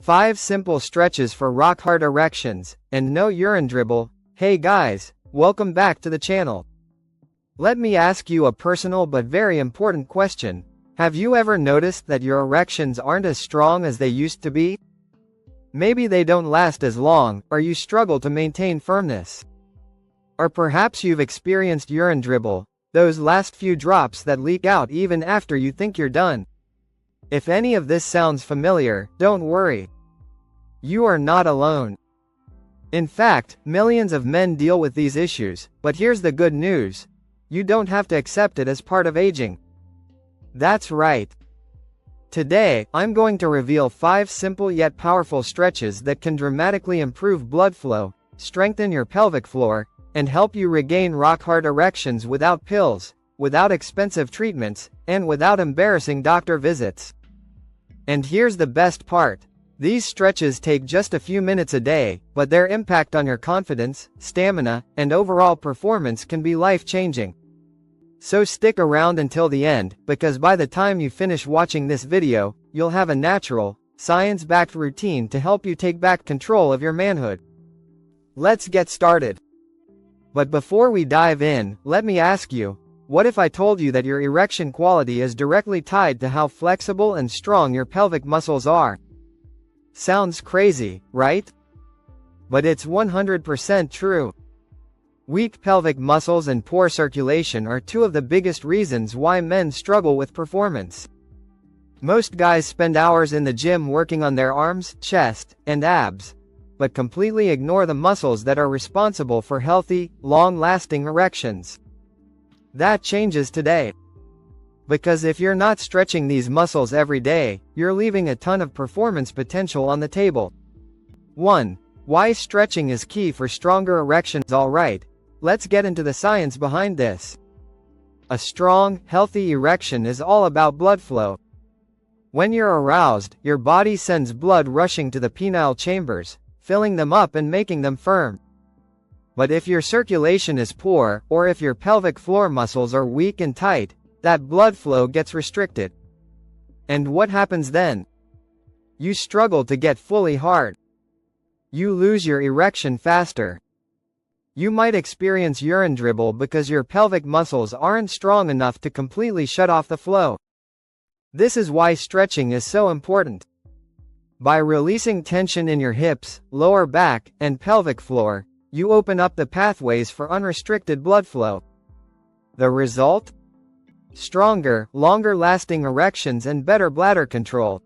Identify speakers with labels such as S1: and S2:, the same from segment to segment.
S1: 5 simple stretches for rock-hard erections, and no urine dribble. Hey guys, welcome back to the channel. Let me ask you a personal but very important question. Have you ever noticed that your erections aren't as strong as they used to be? Maybe they don't last as long, or you struggle to maintain firmness. Or perhaps you've experienced urine dribble, those last few drops that leak out even after you think you're done. If any of this sounds familiar, don't worry. You are not alone. In fact, millions of men deal with these issues, but here's the good news. You don't have to accept it as part of aging. That's right. Today, I'm going to reveal 5 simple yet powerful stretches that can dramatically improve blood flow, strengthen your pelvic floor, and help you regain rock-hard erections without pills, without expensive treatments, and without embarrassing doctor visits. And here's the best part. These stretches take just a few minutes a day, but their impact on your confidence, stamina, and overall performance can be life-changing. So stick around until the end, because by the time you finish watching this video, you'll have a natural, science-backed routine to help you take back control of your manhood. Let's get started. But before we dive in, let me ask you, what if I told you that your erection quality is directly tied to how flexible and strong your pelvic muscles are? Sounds crazy, right? But it's 100% true. Weak pelvic muscles and poor circulation are two of the biggest reasons why men struggle with performance. Most guys spend hours in the gym working on their arms, chest, and abs, but completely ignore the muscles that are responsible for healthy, long-lasting erections. That changes today. Because if you're not stretching these muscles every day, you're leaving a ton of performance potential on the table. 1. Why stretching is key for stronger erections. Alright, let's get into the science behind this. A strong, healthy erection is all about blood flow. When you're aroused, your body sends blood rushing to the penile chambers, filling them up and making them firm. But if your circulation is poor, or if your pelvic floor muscles are weak and tight, that blood flow gets restricted. And what happens then? You struggle to get fully hard. You lose your erection faster. You might experience urine dribble because your pelvic muscles aren't strong enough to completely shut off the flow. This is why stretching is so important. By releasing tension in your hips, lower back, and pelvic floor, you open up the pathways for unrestricted blood flow. The result? Stronger, longer-lasting erections and better bladder control.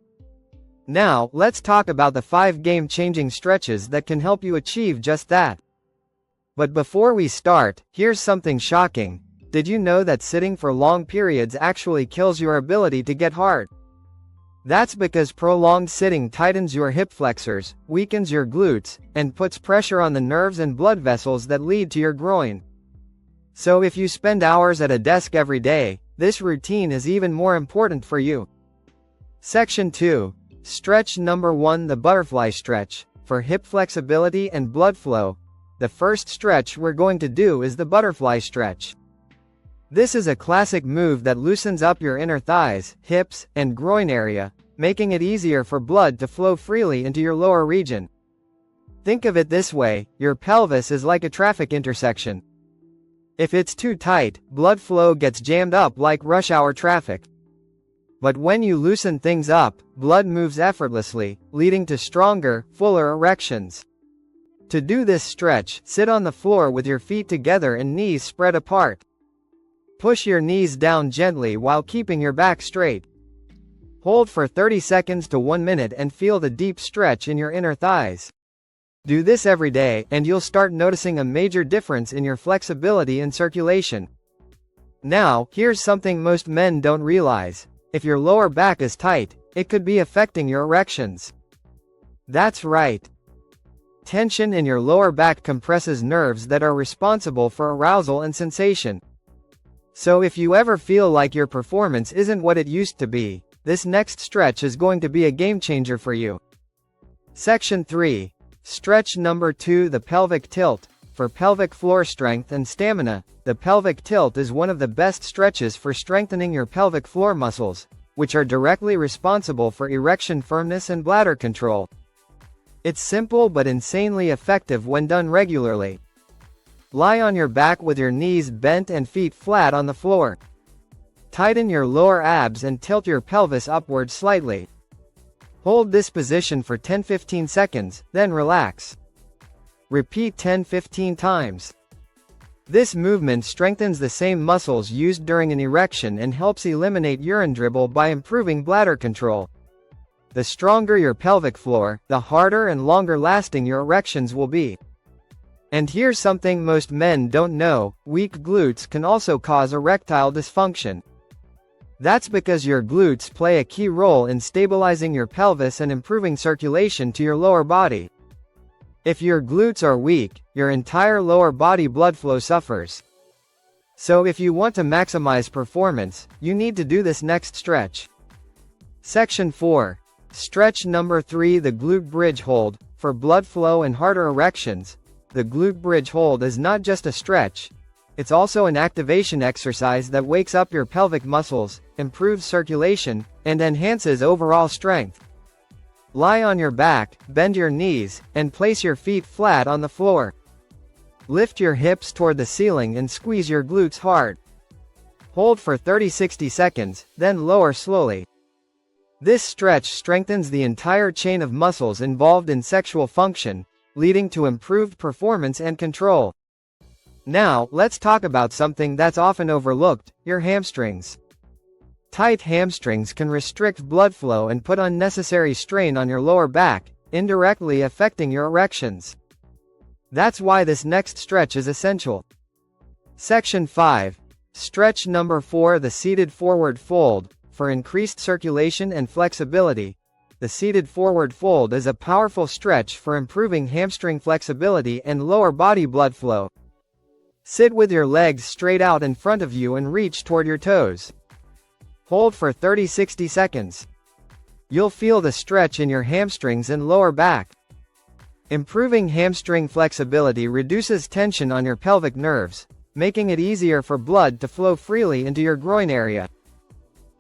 S1: Now, let's talk about the 5 game-changing stretches that can help you achieve just that. But before we start, here's something shocking. Did you know that sitting for long periods actually kills your ability to get hard? That's because prolonged sitting tightens your hip flexors, weakens your glutes, and puts pressure on the nerves and blood vessels that lead to your groin. So if you spend hours at a desk every day, this routine is even more important for you. Section 2. Stretch number 1. The butterfly stretch. For hip flexibility and blood flow, the first stretch we're going to do is the butterfly stretch. This is a classic move that loosens up your inner thighs, hips, and groin area, making it easier for blood to flow freely into your lower region. Think of it this way, your pelvis is like a traffic intersection. If it's too tight, blood flow gets jammed up like rush hour traffic. But when you loosen things up, blood moves effortlessly, leading to stronger, fuller erections. To do this stretch, sit on the floor with your feet together and knees spread apart. Push your knees down gently while keeping your back straight. Hold for 30 seconds to 1 minute and feel the deep stretch in your inner thighs. Do this every day, and you'll start noticing a major difference in your flexibility and circulation. Now, here's something most men don't realize. If your lower back is tight, it could be affecting your erections. That's right. Tension in your lower back compresses nerves that are responsible for arousal and sensation. So if you ever feel like your performance isn't what it used to be, this next stretch is going to be a game changer for you. Section 3. Stretch number 2. The pelvic tilt. For pelvic floor strength and stamina, the pelvic tilt is one of the best stretches for strengthening your pelvic floor muscles, which are directly responsible for erection firmness and bladder control. It's simple but insanely effective when done regularly. Lie on your back with your knees bent and feet flat on the floor. Tighten your lower abs and tilt your pelvis upward slightly. Hold this position for 10-15 seconds, then relax. Repeat 10-15 times. This movement strengthens the same muscles used during an erection and helps eliminate urine dribble by improving bladder control. The stronger your pelvic floor, the harder and longer lasting your erections will be. And here's something most men don't know: weak glutes can also cause erectile dysfunction. That's because your glutes play a key role in stabilizing your pelvis and improving circulation to your lower body. If your glutes are weak, your entire lower body blood flow suffers. So if you want to maximize performance, you need to do this next stretch. Section 4. Stretch number 3: the glute bridge hold. For blood flow and harder erections, the glute bridge hold is not just a stretch, it's also an activation exercise that wakes up your pelvic muscles, improves circulation, and enhances overall strength. Lie on your back, bend your knees, and place your feet flat on the floor. Lift your hips toward the ceiling and squeeze your glutes hard. Hold for 30-60 seconds, then lower slowly. This stretch strengthens the entire chain of muscles involved in sexual function, leading to improved performance and control. Now, let's talk about something that's often overlooked: your hamstrings. Tight hamstrings can restrict blood flow and put unnecessary strain on your lower back, indirectly affecting your erections. That's why this next stretch is essential. Section 5. Stretch number 4: the seated forward fold. For increased circulation and flexibility, the seated forward fold is a powerful stretch for improving hamstring flexibility and lower body blood flow. Sit with your legs straight out in front of you and reach toward your toes. Hold for 30-60 seconds. You'll feel the stretch in your hamstrings and lower back. Improving hamstring flexibility reduces tension on your pelvic nerves, making it easier for blood to flow freely into your groin area.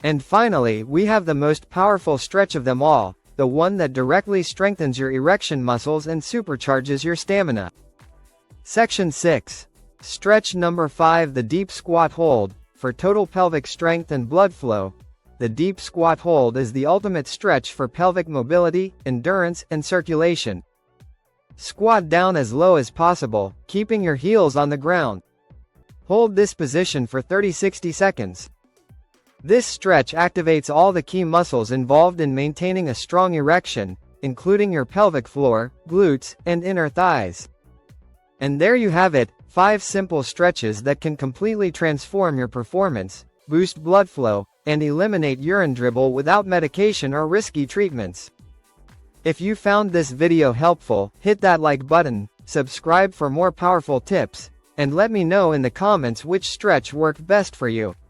S1: And finally, we have the most powerful stretch of them all, the one that directly strengthens your erection muscles and supercharges your stamina. Section 6. Stretch number 5: the deep squat hold. For total pelvic strength and blood flow, the deep squat hold is the ultimate stretch for pelvic mobility, endurance, and circulation. Squat down as low as possible, keeping your heels on the ground. Hold this position for 30-60 seconds. This stretch activates all the key muscles involved in maintaining a strong erection, including your pelvic floor, glutes, and inner thighs. And there you have it, 5 simple stretches that can completely transform your performance, boost blood flow, and eliminate urine dribble without medication or risky treatments. If you found this video helpful, hit that like button, subscribe for more powerful tips, and let me know in the comments which stretch worked best for you.